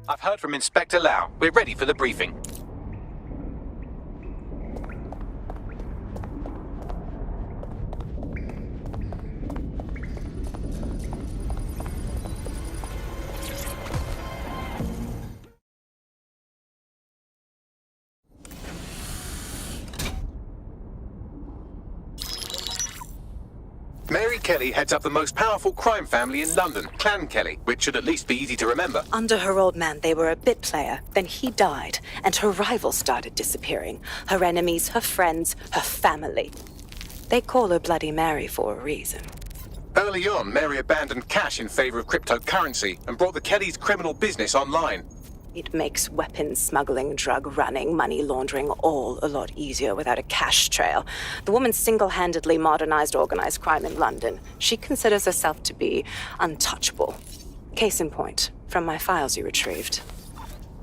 I've heard from Inspector Lau. We're ready for the briefing. Mary Kelley heads up the most powerful crime family in London, Clan Kelley, which should at least be easy to remember. Under her old man, they were a bit player. Then he died, and her rivals started disappearing. Her enemies, her friends, her family. They call her Bloody Mary for a reason. Early on, Mary abandoned cash in favor of cryptocurrency and brought the Kellys' criminal business online. It makes weapons smuggling, drug running, money laundering all a lot easier without a cash trail. The woman single-handedly modernized organized crime in London. She considers herself to be untouchable. Case in point, from my files you retrieved.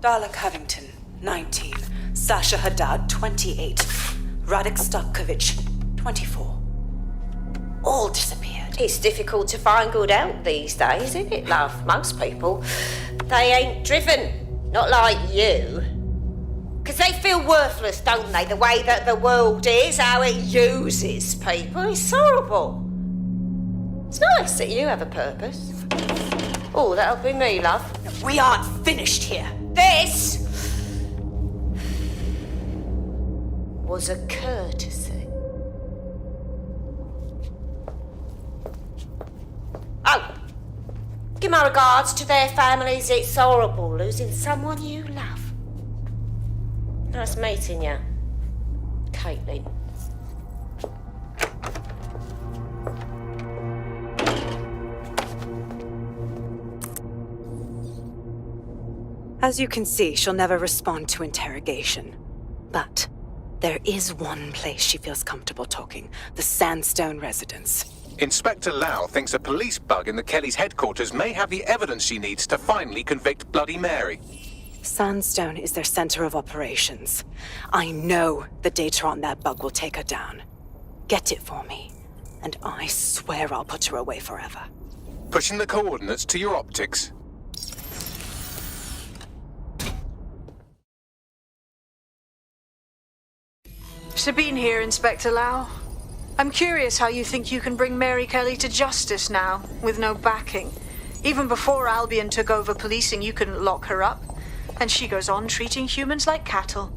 Darla Covington, 19. Sasha Haddad, 28. Radek Stokovich, 24. All disappeared. It's difficult to find good help these days, isn't it, love? Most people, they ain't driven. Not like you. Because they feel worthless, don't they? The way that the world is, how it uses people. It's horrible. It's nice that you have a purpose. Oh, that'll be me, love. We aren't finished here. This was a courtesy. Oh! Give my regards to their families. It's horrible losing someone you love. Nice meeting you, Caitlin. As you can see, she'll never respond to interrogation. But there is one place she feels comfortable talking, the Sandstone residence. Inspector Lau thinks a police bug in the Kellys' headquarters may have the evidence she needs to finally convict Bloody Mary. Sandstone is their center of operations. I know the data on that bug will take her down. Get it for me, and I swear I'll put her away forever. Pushing the coordinates to your optics. Sabine here, Inspector Lau. I'm curious how you think you can bring Mary Kelley to justice now, with no backing. Even before Albion took over policing, you couldn't lock her up. And she goes on treating humans like cattle.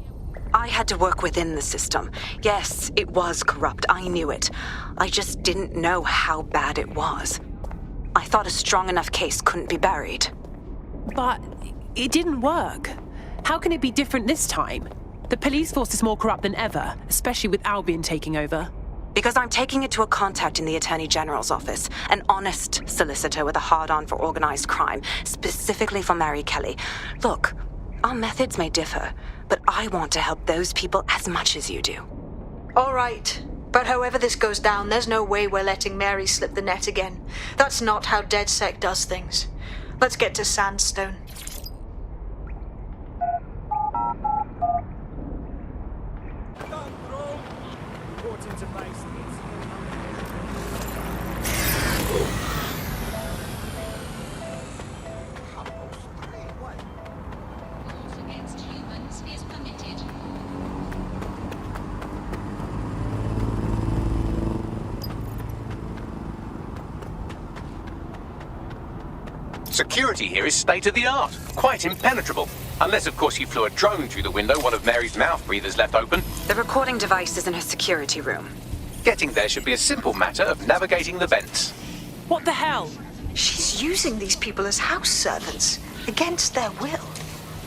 I had to work within the system. Yes, it was corrupt. I knew it. I just didn't know how bad it was. I thought a strong enough case couldn't be buried. But it didn't work. How can it be different this time? The police force is more corrupt than ever, especially with Albion taking over. Because I'm taking it to a contact in the Attorney General's office, an honest solicitor with a hard-on for organized crime, specifically for Mary Kelley. Look, our methods may differ, but I want to help those people as much as you do. All right. But however this goes down, there's no way we're letting Mary slip the net again. That's not how DedSec does things. Let's get to Sandstone. Security here is state-of-the-art, quite impenetrable. Unless, of course, you flew a drone through the window one of Mary's mouth breathers left open. The recording device is in her security room. Getting there should be a simple matter of navigating the vents. What the hell? She's using these people as house servants, against their will.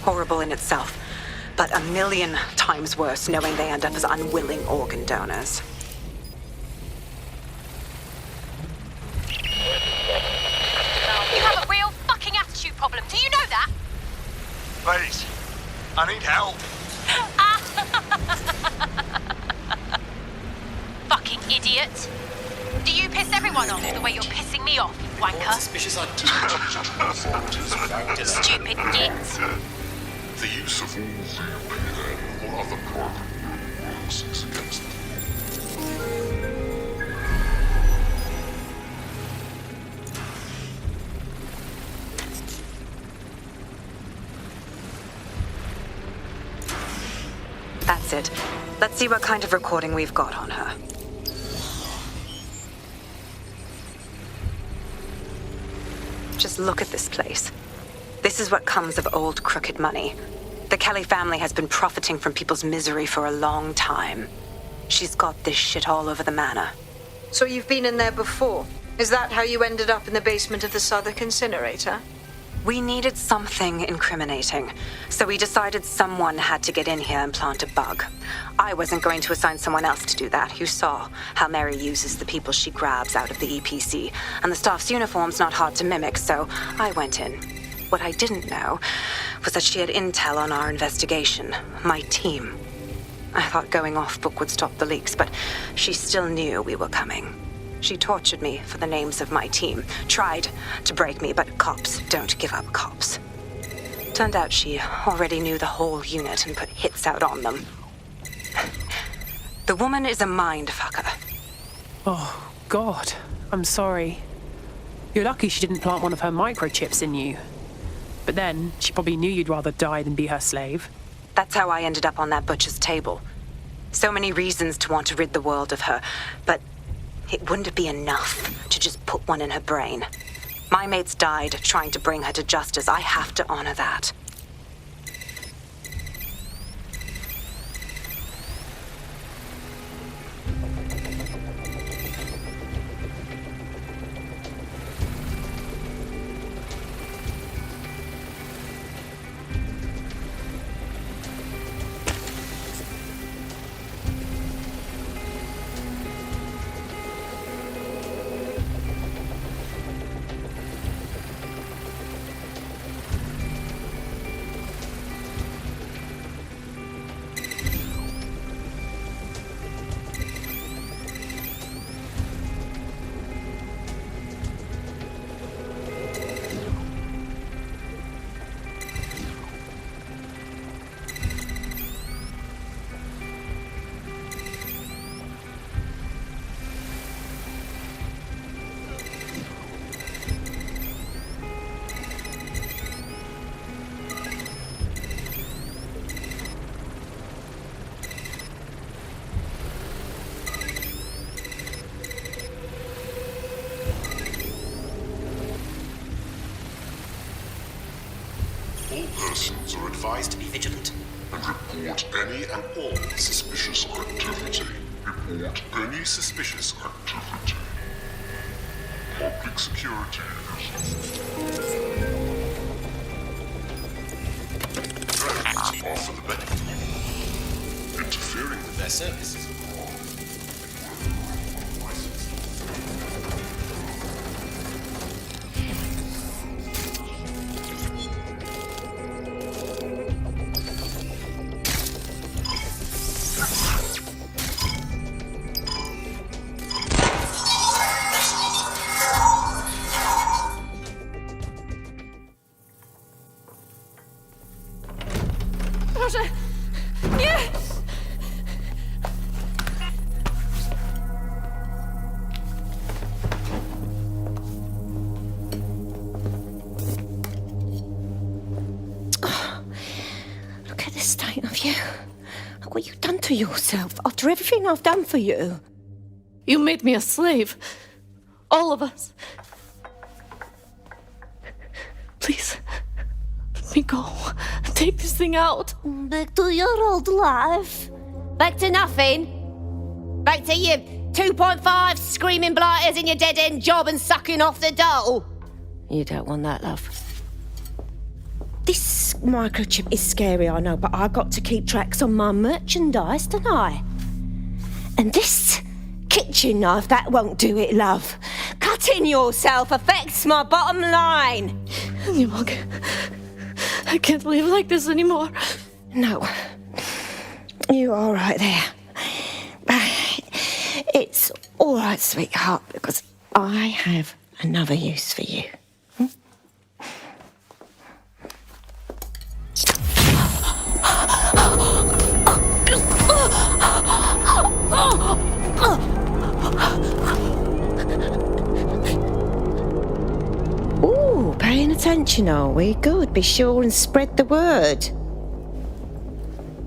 Horrible in itself, but a million times worse knowing they end up as unwilling organ donors. You have a real fucking attitude problem. Do you know that? Please, I need help. Fucking idiot. Do you piss everyone off the way you're pissing me off, you wanker? Suspicious activity. Stupid git. The use of UV or other carbon rules against them. That's it. Let's see what kind of recording we've got on her. Just look at this place. This is what comes of old crooked money. The Kelley family has been profiting from people's misery for a long time. She's got this shit all over the manor. So you've been in there before? Is that how you ended up in the basement of the Southwark incinerator? We needed something incriminating, so we decided someone had to get in here and plant a bug. I wasn't going to assign someone else to do that. You saw how Mary uses the people she grabs out of the EPC, and the staff's uniform's not hard to mimic, so I went in. What I didn't know was that she had intel on our investigation, my team. I thought going off book would stop the leaks, but she still knew we were coming. She tortured me for the names of my team, tried to break me, but cops don't give up cops. Turned out she already knew the whole unit and put hits out on them. The woman is a mind fucker. Oh, God. I'm sorry. You're lucky she didn't plant one of her microchips in you. But then, she probably knew you'd rather die than be her slave. That's how I ended up on that butcher's table. So many reasons to want to rid the world of her, but it wouldn't be enough to just put one in her brain. My mates died trying to bring her to justice. I have to honor that. All persons are advised to be vigilant and report any and all suspicious activity. Report any suspicious activity. Public security Drones are for the benefit. Interfering with their services. What you've done to yourself after everything I've done for you. You made me a slave. All of us. Please, let me go. Take this thing out. Back to your old life. Back to nothing. Back to you 2.5 screaming blighters in your dead-end job and sucking off the dole. You don't want that, love. This microchip is scary, I know, but I got to keep tracks on my merchandise, don't I? And this kitchen knife, that won't do it, love. Cutting yourself affects my bottom line. I can't live like this anymore. No. You're all right there. It's all right, sweetheart, because I have another use for you. Ooh, paying attention, are we? Good. Be sure and spread the word.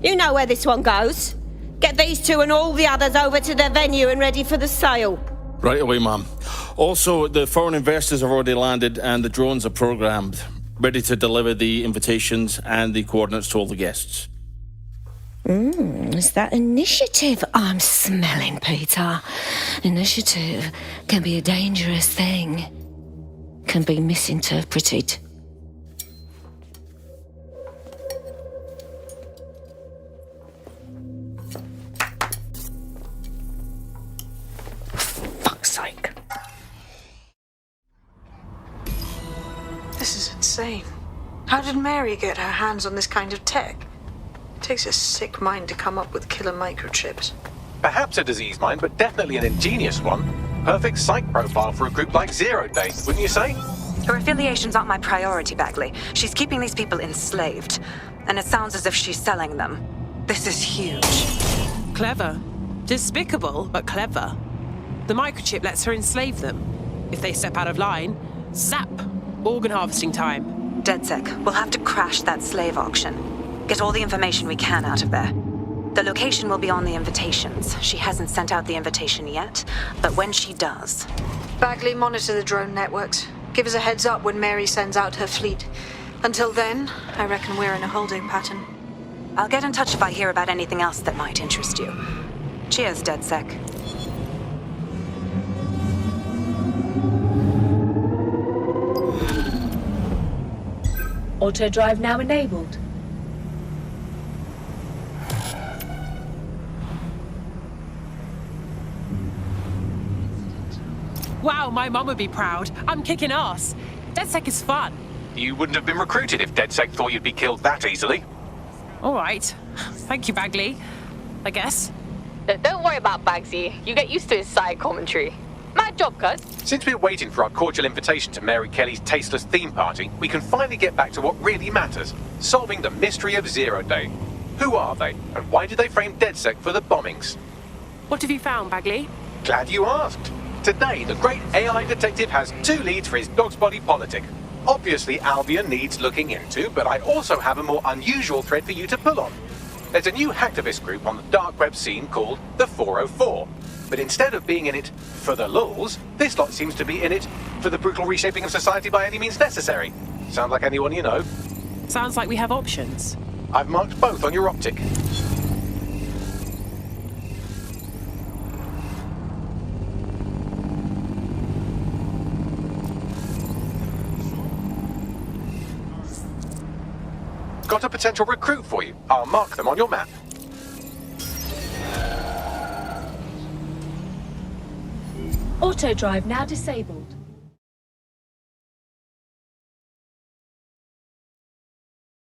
You know where this one goes. Get these two and all the others over to their venue and ready for the sale. Right away, ma'am. Also, the foreign investors have already landed and the drones are programmed, ready to deliver the invitations and the coordinates to all the guests. It's that initiative I'm smelling, Peter. Initiative can be a dangerous thing. Can be misinterpreted. Fuck's sake. This is insane. How did Mary get her hands on this kind of tech? It takes a sick mind to come up with killer microchips. Perhaps a disease mind, but definitely an ingenious one. Perfect psych profile for a group like Zero Day, wouldn't you say? Her affiliations aren't my priority, Bagley. She's keeping these people enslaved. And it sounds as if she's selling them. This is huge. Clever. Despicable, but clever. The microchip lets her enslave them. If they step out of line, zap! Organ harvesting time. DedSec, we'll have to crash that slave auction. Get all the information we can out of there. The location will be on the invitations. She hasn't sent out the invitation yet, but when she does... Bagley, monitor the drone networks. Give us a heads up when Mary sends out her fleet. Until then, I reckon we're in a holding pattern. I'll get in touch if I hear about anything else that might interest you. Cheers, DedSec. Auto drive now enabled. Wow, my mum would be proud. I'm kicking ass. DedSec is fun. You wouldn't have been recruited if DedSec thought you'd be killed that easily. All right. Thank you, Bagley. I guess. Don't worry about Bagsy. You get used to his side commentary. Mad job, cuz. Since we're waiting for our cordial invitation to Mary Kelley's tasteless theme party, we can finally get back to what really matters. Solving the mystery of Zero Day. Who are they, and why did they frame DedSec for the bombings? What have you found, Bagley? Glad you asked. Today, the great AI detective has 2 leads for his dog's body politic. Obviously, Albion needs looking into, but I also have a more unusual thread for you to pull on. There's a new hacktivist group on the dark web scene called the 404. But instead of being in it for the lulz, this lot seems to be in it for the brutal reshaping of society by any means necessary. Sound like anyone you know? Sounds like we have options. I've marked both on your optic. Got a potential recruit for you. I'll mark them on your map. Auto drive now disabled.